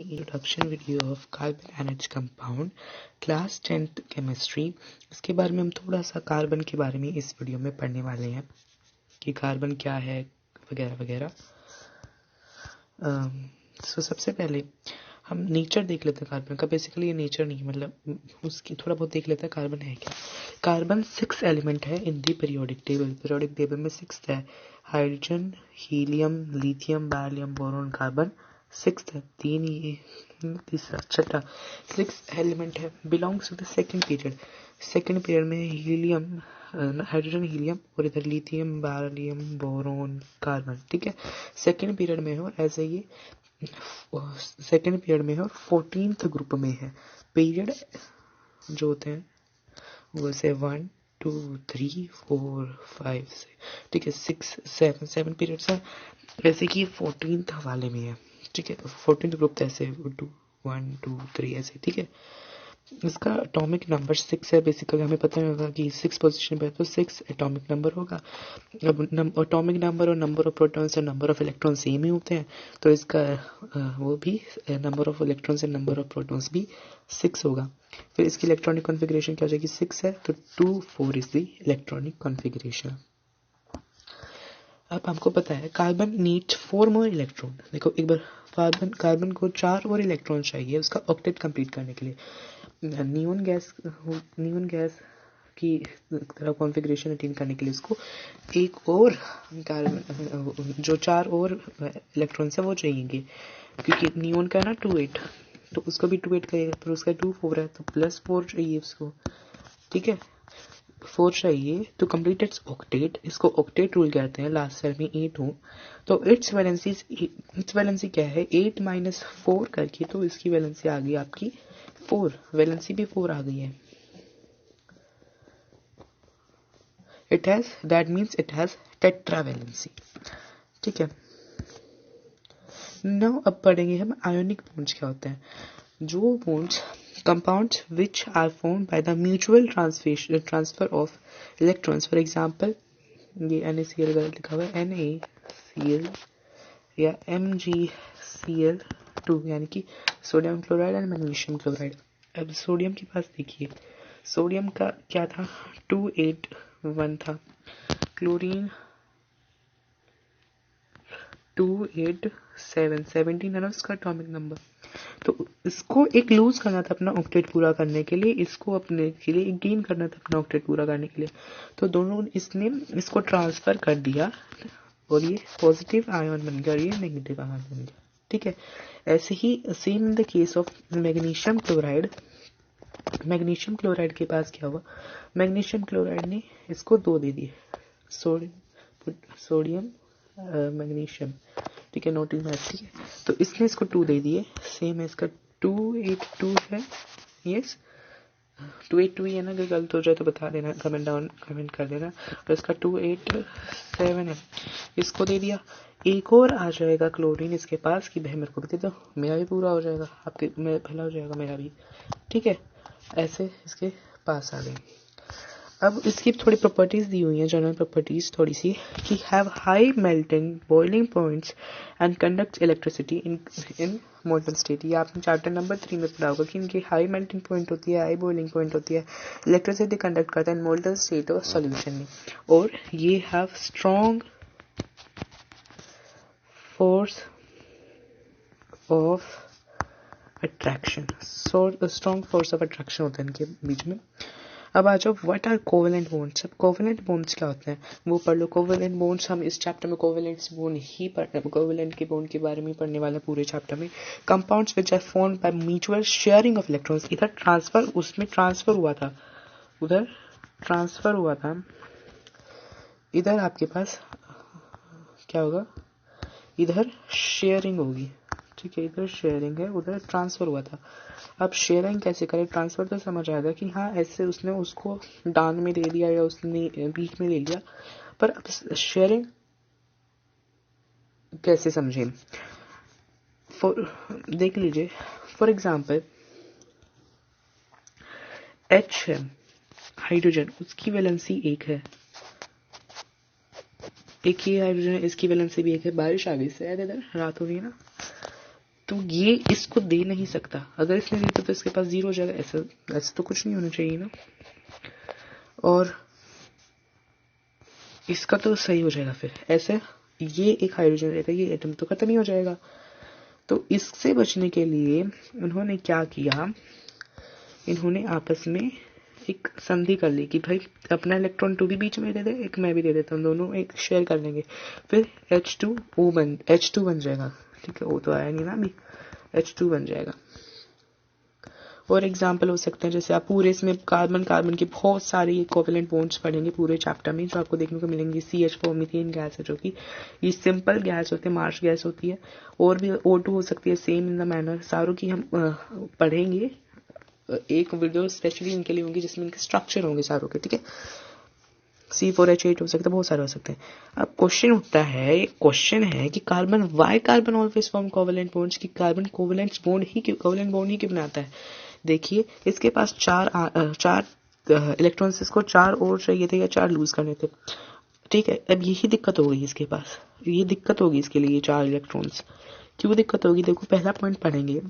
Introduction video of carbon and its compound class 10th chemistry. इसके बारे में हम थोड़ा सा कार्बन के बारे में इस वीडियो में पढ़ने वाले हैं कि कार्बन क्या है वगैरह वगैरह। सबसे पहले हम नेचर देख लेते हैं कार्बन का। बेसिकली ये नेचर नहीं, मतलब उसकी थोड़ा बहुत देख लेते हैं कार्बन है क्या। कार्बन 6 एलिमेंट है in the periodic table. Periodic table में 6 है। Hydrogen, helium, lithium, barium, boron, carbon 6 है। 3 ये तीसरा छठा 6 एलिमेंट है। Belongs to the second period. Second period में हीलियम, हाइड्रोजन, हीलियम और इधर लिथियम, बैरियम, बोरॉन, कार्बन। ठीक है, सेकंड पीरियड में है और ऐसे ये सेकेंड पीरियड में है और 14th ग्रुप में है। पीरियड जो होते हैं वो से 1 2 3 4 5 से, ठीक है, 6 7 पीरियड्स हैं। ऐसे कि 14th वाले में है। ठीक है, 14th ग्रुप ऐसे 2 1 2 3 ऐसे। ठीक है, इसका एटॉमिक नंबर 6 है। बेसिकली हमें पता होगा कि 6 पोजीशन पे है तो 6 एटॉमिक नंबर होगा। अब एटॉमिक नंबर और नंबर ऑफ प्रोटॉन्स और नंबर ऑफ इलेक्ट्रॉन सेम ही होते हैं, तो इसका वो भी number of electrons and number of protons भी 6 होगा। फिर इसकी इलेक्ट्रॉनिक कॉन्फ़िगरेशन क्या हो जाएगी, 6 है तो 2 4 इज द इलेक्ट्रॉनिक कॉन्फ़िगरेशन। अब हमको पता है कार्बन नीड्स 4 मोर इलेक्ट्रॉन। देखो एक बार, कार्बन को 4 और इलेक्ट्रॉन चाहिए उसका ऑक्टेट कंप्लीट करने के लिए। नियोन गैस की तरह कॉन्फ़िगरेशन अटेन करने के लिए उसको एक और कार्बन, जो 4 और इलेक्ट्रॉन्स है वो चाहिए, क्योंकि नियोन का है ना 2 8, तो उसको भी 2 8 करेगा, पर उसका 2 4 है तो +4 चाहिए उसको। ठीक है, 4 चाहिए तो कंप्लीट इट्स ऑक्टेट। इसको ऑक्टेट रूल कहते हैं। लास्ट सेल में 8 हो तो इट्स वैलेंसी क्या है, 8 - 4 करके, तो इसकी वैलेंसी आ गई आपकी 4। वैलेंसी भी 4 आ गई है। That means it has tetravalency. ठीक है, नाउ अब पढ़ेंगे हम आयोनिक बॉन्ड्स क्या होते हैं। जो bonds compounds which are formed by the mutual transfer of electrons, for example ये NaCl गलत लिखा हुआ है, NaCl या MgCl2, यानी कि sodium chloride and magnesium chloride. अब सोडियम के पास देखिए, सोडियम का क्या था, 281 था। क्लोरीन 287, 17 है ना उसका एटॉमिक नंबर। तो इसको एक लूज करना था अपना ऑक्टेट पूरा करने के लिए, इसको अपने के लिए एक गेन करना था अपना ऑक्टेट पूरा करने के लिए। तो दोनों इसने इसको ट्रांसफर कर दिया और ये पॉजिटिव आयन बन गया और ये नेगेटिव आयन बन गया। ठीक है, ऐसे ही same in the case of magnesium chloride. Magnesium chloride के पास क्या हुआ, मैग्नीशियम क्लोराइड ने इसको 2 दे दिए, सोडियम मैग्नीशियम। ठीक है, नोटिंग मैथ। ठीक है, तो इसने इसको 2 दे दिए। सेम है इसका 282 है। यस, 282 ही है ना, अगर गलत हो जाए तो बता देना, कमेंट कर देना। और इसका 287 है, इसको दे दिया। एक और आ जाएगा क्लोरीन इसके पास कि भाई मेरे को भी दे दो, मेरा भी पूरा हो जाएगा, आपके मेरा भला हो जाएगा, मेरा भी। ठीक है, ऐसे इसके पास आ गई। अब इसकी थोड़ी प्रॉपर्टीज दी हुई हैं, जनरल प्रॉपर्टीज थोड़ी सी, कि have high melting boiling points and conduct electricity in molten state. ये आपने चैप्टर नंबर 3 में पढ़ा होगा कि इनकी हाई मेल्टिंग पॉइंट होती है, हाई बॉइलिंग पॉइंट होती है, इलेक्ट्रिसिटी कंडक्ट करता है इन मोल्टन स्टेट और सॉल्यूशन में। और ये have strong force of attraction. Strong force of attraction होता है इनके बीच में। अब आ जाओ, व्हाट आर कोवेलेंट बॉन्ड्स। अब कोवेलेंट बॉन्ड्स क्या होते हैं वो पढ़ लो। कोवेलेंट बॉन्ड्स हम इस चैप्टर में कोवेलेंट बॉन्ड ही पढ़, कोवेलेंट के बॉन्ड के बारे में पढ़ने वाले पूरे चैप्टर में। Compounds which are formed by mutual sharing of electrons. इधर ट्रांसफर, उसमें ट्रांसफर हुआ था, उधर ट्रांसफर हुआ था, इधर आपके पास क्या होगा, इधर शेयरिंग होगी। ठीक है, इधर शेयरिंग है, उधर ट्रांसफर हुआ था। अब शेयरिंग कैसे करें, ट्रांसफर तो समझ आएगा कि हाँ ऐसे उसने उसको दान में दे दिया या उसने बीच में ले लिया, पर अब शेयरिंग कैसे समझें, देख लीजिए। फॉर एग्जाम्पल H है हाइड्रोजन, उसकी वैलेंसी 1 है, एक ही हाइड्रोजन है, इसकी वैलेंसी भी 1 है। बारिश आ गई शायद, इधर रात हो रही है ना, तो ये इसको दे नहीं सकता, अगर इसने दिया तो इसके पास 0 हो जाएगा। ऐसा तो कुछ नहीं होना चाहिए ना, और इसका तो सही हो जाएगा। फिर ऐसे ये एक हाइड्रोजन रहेगा, ये एटम तो खत्म ही हो जाएगा। तो इससे बचने के लिए उन्होंने क्या किया, इन्होंने आपस में एक संधि कर ली कि भाई अपना इलेक्ट्रॉन 2 भी बीच में दे दे, एक मैं भी दे देता हूँ, दोनों एक शेयर कर लेंगे, फिर H2 बन जाएगा। ठीक है, O तो आया नहीं ना अभी, H2 बन जाएगा। और एग्जाम्पल हो सकते हैं, जैसे आप पूरे इसमें कार्बन कार्बन के बहुत सारे कोवेलेंट बॉन्ड्स पढ़ेंगे पूरे चैप्टर में, जो आपको देखने को मिलेंगे। CH4 मीथेन गैस है, जो कि ये सिंपल गैस होती है, मार्श गैस होती है, और भी O2 हो सकती है, सेम इन द मैनर। सारों की हम पढ़ेंगे, एक वीडियो स्पेशली इनके लिए होंगी जिसमें इनके स्ट्रक्चर होंगे सारों के। ठीक है, C4H8 हो सकता है, बहुत सारे हो सकते हैं। अब क्वेश्चन है कि why carbon always form covalent bonds, की कार्बन कोवेलेंट बॉन्ड ही क्यों बनाता है। देखिए, इसके पास चार इलेक्ट्रॉन्स, इसको 4 और चाहिए थे या 4 लूज करने थे। ठीक है, अब यही दिक्कत हो गई इसके पास, ये दिक्कत होगी इसके लिए 4 इलेक्ट्रॉन्स। क्यों दिक्कत होगी, देखो पहला पॉइंट पढ़ेंगे,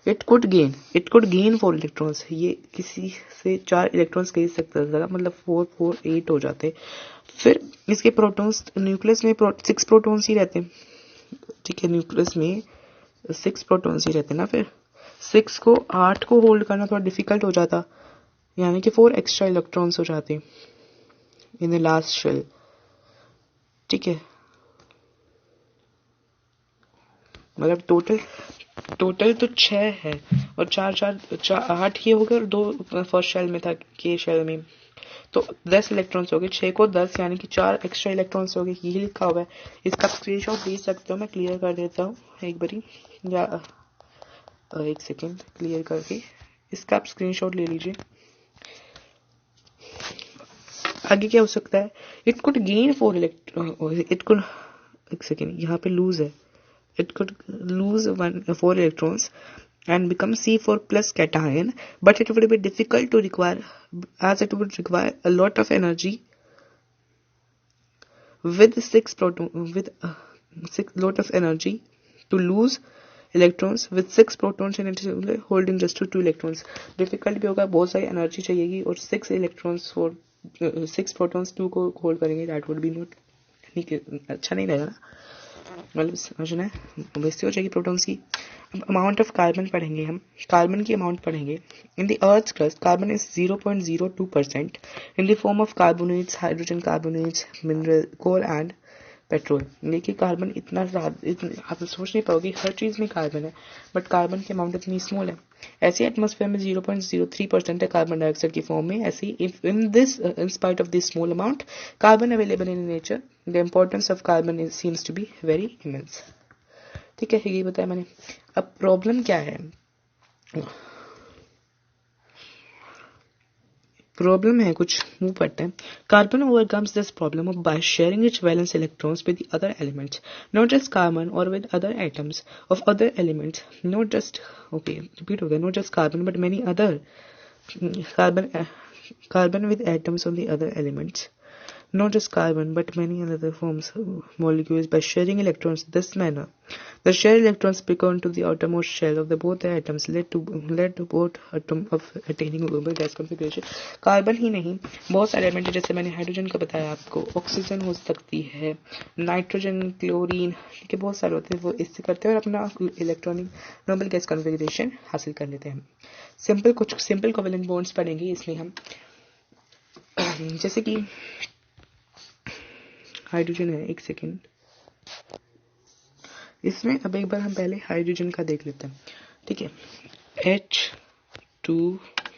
इट कुड गेन 4 इलेक्ट्रॉन्स, ये किसी से 4 इलेक्ट्रॉन्स खरीद सकता था, मतलब 4 4 8 हो जाते। फिर इसके प्रोटॉन्स, न्यूक्लियस में 6 प्रोटॉन्स ही रहते हैं। ठीक है, न्यूक्लियस में 6 प्रोटॉन्स ही रहते हैं ना, फिर 6 को 8 को होल्ड करना थोड़ा डिफिकल्ट हो जाता, यानी कि 4 एक्स्ट्रा इलेक्ट्रॉन्स हो जाते इन द लास्ट शेल। ठीक है, मतलब टोटल तो 6 है, और 8 ये हो गए, और 2 फर्स्ट शेल में था, के शेल में, तो 10 इलेक्ट्रॉन्स हो गए। 6 को 10 यानी कि 4 एक्स्ट्रा इलेक्ट्रॉन्स हो गए, यही लिखा हुआ है। इसका स्क्रीनशॉट ले सकते हो, मैं क्लियर कर देता हूँ एक बारी, या एक सेकेंड क्लियर करके इसका आप स्क्रीनशॉट ले लीजिए। आगे क्या हो सकता है, it could gain 4 it could, एक सेकेंड यहाँ पे लूज है, it could lose 4 electrons and become C4 plus cation, but it would be difficult to require, as it would require a lot of energy with 6 lot of energy to lose electrons with 6 protons and it holding just to 2 electrons. difficult भी होगा, बहुत सारी energy चाहिएगी, और 6 electrons और 6 protons 2 को hold करेंगे, that would be not, अच्छा नहीं रहेगा ना, मतलब समझना है, बेइज्जती हो जाएगी प्रोटॉन्स की। अब अमाउंट ऑफ कार्बन पढ़ेंगे हम, कार्बन की अमाउंट पढ़ेंगे। In the earth crust carbon is 0.02% in the form of carbonates, hydrogen carbonates, mineral, coal and petrol. देखिए कार्बन इतना आप सोच नहीं पाओगे, हर चीज में कार्बन है, बट कार्बन की अमाउंट इतनी स्मॉल है। ऐसे एटमॉस्फेयर में 0.03% है कार्बन डाइऑक्साइड की फॉर्म में। ऐसे in spite of this small amount carbon available in nature, the importance of carbon seems to be very immense. ठीक है, ये बताया मैंने। अब प्रॉब्लम क्या है, प्रॉब्लम है कुछ, मुंह पड़ते हैं। Carbon overcomes this problem by sharing its valence electrons with the other elements, not just carbon, or with other atoms of other elements, not just, okay, repeat हो गया, not just carbon but many other carbon with atoms of the other elements, not just carbon but many other forms molecules by sharing electrons this manner. The shared electrons break onto the outermost shell of the both the atoms led to both atom of attaining global gas configuration. Carbon ही नहीं, बहुत सारे element, जैसे मैंने hydrogen का बताया आपको, oxygen हो सकती है, नाइट्रोजन, क्लोरीन, ठीक है, बहुत सारे होते हैं, वो इससे करते हैं और अपना इलेक्ट्रॉनिक नोबल गैस कॉन्फ़िगरेशन हासिल कर लेते हैं। कुछ सिंपल कोवेलेंट बॉन्ड्स पढ़ेंगे इसमें हम, जैसे कि हाइड्रोजन है, एक सेकेंड, इसमें अब एक बार हम पहले हाइड्रोजन का देख लेते हैं। ठीक है, H2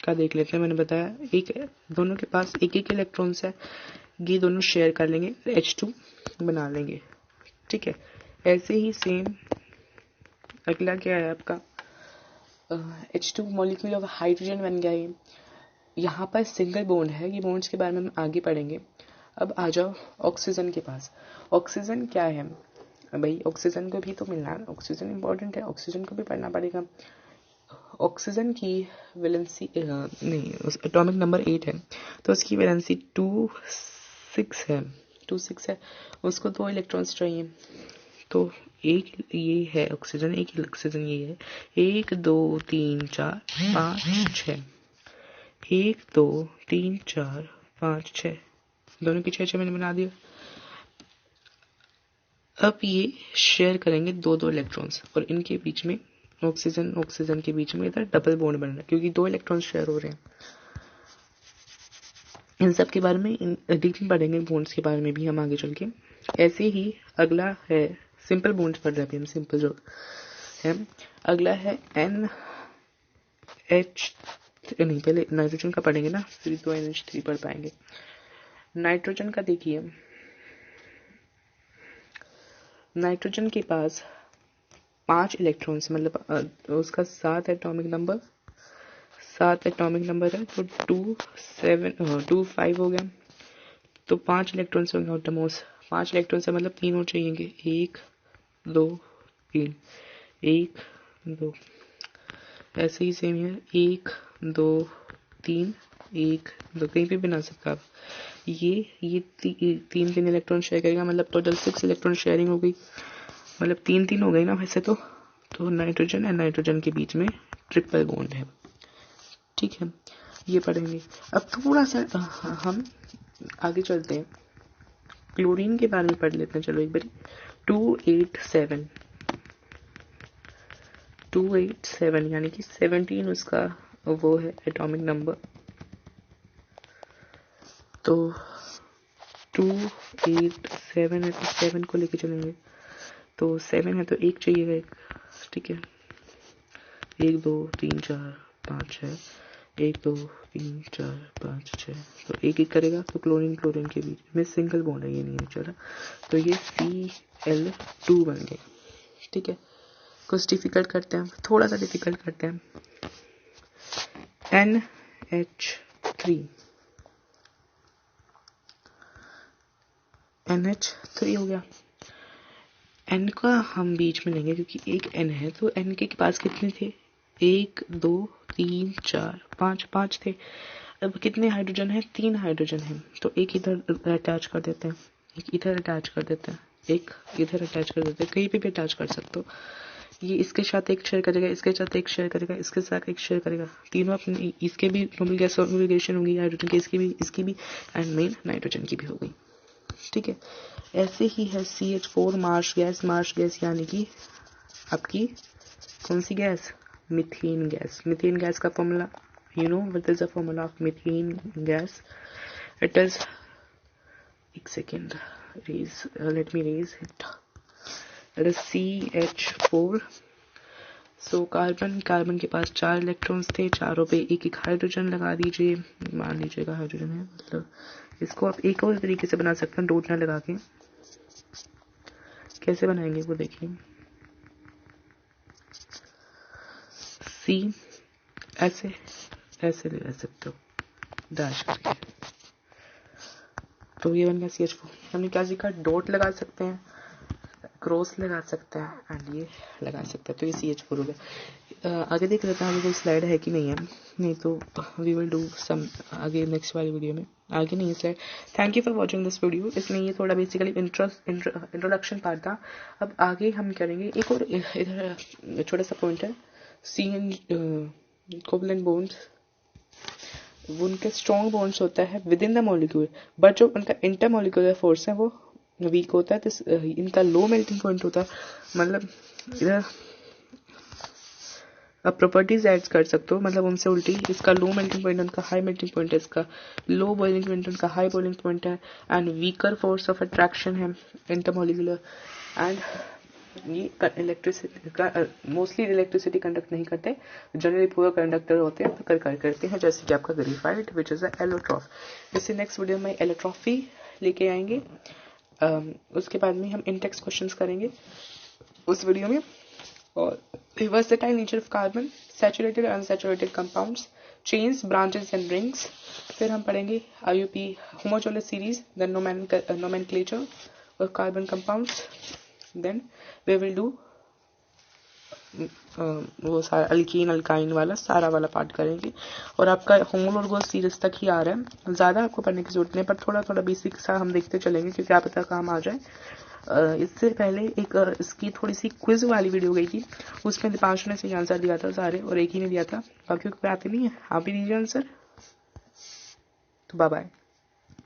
का देख लेते हैं। मैंने बताया एक, दोनों के पास एक एक इलेक्ट्रॉन्स है, ये दोनों शेयर कर लेंगे, H2 बना लेंगे। ठीक है, ऐसे ही सेम अगला क्या है आपका, H2 मॉलिक्यूल ऑफ हाइड्रोजन बन गया। ये यहाँ पर सिंगल बॉन्ड है, ये बॉन्ड्स के बारे में हम आगे पढ़ेंगे। अब आ जाओ ऑक्सीजन के पास। ऑक्सीजन क्या है भाई, ऑक्सीजन को भी तो मिलना है, ऑक्सीजन इंपॉर्टेंट है, ऑक्सीजन को भी पढ़ना पड़ेगा। ऑक्सीजन की वैलेंसी नहीं, एटॉमिक नंबर 8 है, तो उसकी वैलेंसी 2 6 है, उसको 2 इलेक्ट्रॉन्स चाहिए, तो एक ये है ऑक्सीजन, एक ऑक्सीजन ये है। 1 2 3 4 5 6, 1 2 3 4 5 6, दोनों की 6 मैंने बना दिया। अब ये शेयर करेंगे 2 इलेक्ट्रॉन्स और इनके बीच में ऑक्सीजन ऑक्सीजन के बीच में इधर डबल बॉन्ड बन रहा है क्योंकि 2 इलेक्ट्रॉन शेयर हो रहे हैं। इन सब के बारे में डीप में पढ़ेंगे, बॉन्ड्स के बारे में भी हम आगे चल के। ऐसे ही अगला है सिंपल बॉन्ड्स पढ़ रहे हैं हम, सिंपल जो है। अगला है NH नहीं, पहले नाइट्रोजन का पढ़ेंगे ना, फिर तो NH3 पढ़ पाएंगे। नाइट्रोजन का देखिए, नाइट्रोजन के पास 5 इलेक्ट्रॉन्स, मतलब उसका 7 एटॉमिक नंबर है, तो 2 7 2 5 हो गया, तो 5 इलेक्ट्रॉन्स होंगे ऑटोमोस। 5 इलेक्ट्रॉन से मतलब 3 और चाहिएंगे, 1 2 3, 1 2, ऐसे ही सेम है 1 2 3 1 2, कहीं पे भी बना सकते आप। ये 3 इलेक्ट्रॉन शेयर करेगा, मतलब टोटल 6 इलेक्ट्रॉन शेयरिंग हो गई, मतलब 3 हो गई ना वैसे तो नाइट्रोजन एंड नाइट्रोजन के बीच में ट्रिपल बॉन्ड है। ठीक है, ये पढ़ेंगे। अब थोड़ा सा हम आगे चलते हैं, क्लोरीन के बारे में पढ़ लेते हैं। चलो एक बार 287 यानी कि 17 उसका वो है एटॉमिक नंबर। तो 287 है तो 7 को लेके चलेंगे, तो 7 है तो 1 चाहिएगा एक। ठीक है, 1 2 3 4 5 6, 1 2 3 4 5 6, तो एक करेगा, तो क्लोरीन के बीच में सिंगल बॉन्ड है, ये नहीं चला, तो ये Cl2 बन गया। ठीक है, कुछ डिफिकल्ट करते हैं, थोड़ा सा डिफिकल्ट करते हैं। NH3 हो गया। N का हम बीच में लेंगे क्योंकि एक N है, तो N के पास कितने थे, 1 2 3 4 5 थे। अब कितने हाइड्रोजन है, 3 हाइड्रोजन है, तो एक इधर अटैच कर देते हैं, एक इधर अटैच कर देते हैं, एक इधर अटैच कर देते हैं, कहीं पे भी अटैच कर सकते हो। ये इसके साथ एक शेयर करेगा, इसके साथ एक शेयर करेगा, इसके साथ एक शेयर करेगा, तीनों अपने, इसके भी नोबल गैस ऑर्गेनाइजेशन होगी हाइड्रोजन की, इसकी भी एंड मेन नाइट्रोजन की भी हो गई। ठीक है, ऐसे ही है CH4 मार्श गैस यानी कि आपकी कौन सी गैस, मीथेन गैस का formula, you know what is the formula of methane gas? It is, एक second, let me raise it. It is CH4। So carbon के पास 4 इलेक्ट्रॉन्स थे, चारों पे एक एक हाइड्रोजन लगा दीजिए, मान लीजिएगा हाइड्रोजन है, मतलब इसको आप एक और तरीके से बना सकते हैं, डॉट ना लगा के। कैसे बनाएंगे वो देखिए, C ऐसे ले सकते हो डैश करके, तो ये बन गया CH4। हमने क्या सीखा, डॉट लगा सकते हैं, क्रॉस लगा सकते हैं एंड ये लगा सकते हैं, तो ये CH4 हो गया। आगे देख लेते हैं आगे कोई स्लाइड है कि नहीं है, नहीं तो वी विल डू सम आगे नेक्स्ट वाली वीडियो में, आगे नहीं है slide. Thank you for watching this video. इसमें ये थोड़ा बेसिकली इंट्रोडक्शन पार्ट था। अब आगे हम करेंगे एक और, इधर छोटा सा पॉइंट है, CN कोवलेंट बॉन्ड्स, वो उनके स्ट्रॉन्ग बॉन्ड्स होता है with in the molecule, but जो उनका इंटरमॉलिक्यूलर फोर्स है वो वीक होता है। तो इनका लो मेल्टिंग पॉइंट होता है, मतलब इधर आप प्रॉपर्टीज ऐड कर सकते हो, मतलब उनसे उल्टी, इसका लो मेल्टिंग पॉइंट उनका हाई मेल्टिंग पॉइंट है, इसका लो बॉइलिंग पॉइंट उनका हाई बॉइलिंग पॉइंट है, and weaker force of attraction है इंटरमॉलिक्यूलर। एंड ये इलेक्ट्रिसिटी का मोस्टली इलेक्ट्रिसिटी कंडक्ट नहीं करते, जनरली पूरा कंडक्टर होते हैं, तो करते हैं, जैसे कि आपका ग्रेफाइट विच इज एलोट्रॉफ। इससे नेक्स्ट वीडियो में एलोट्रॉफी लेके आएंगे। उसके बाद में हम इंटेक्स क्वेश्चंस करेंगे उस वीडियो में, और versatile nature of carbon, saturated and unsaturated compounds, chains, branches and rings। फिर हम पढ़ेंगे IUP homogeneous series, then nomenclature of carbon compounds, then we will do वो सारा अल्कीन अल्काइन वाला सारा वाला पार्ट करेंगे। और आपका होमोलोगस सीरीज तक ही आ रहा है, ज़्यादा आपको पढ़ने की जरूरत नहीं, पर थोड़ा थोड़ा बेसिक सा हम देखते चलेंगे, क्योंकि आप तक काम आ जाए। इससे पहले एक इसकी थोड़ी सी क्विज वाली वीडियो गई थी, उसमें दीपांशु ने सही आंसर दिया था सारे और एक ही ने दिया था, बाकी कोई आते नहीं है। आप ही दीजिए आंसर। तो बाय बाय।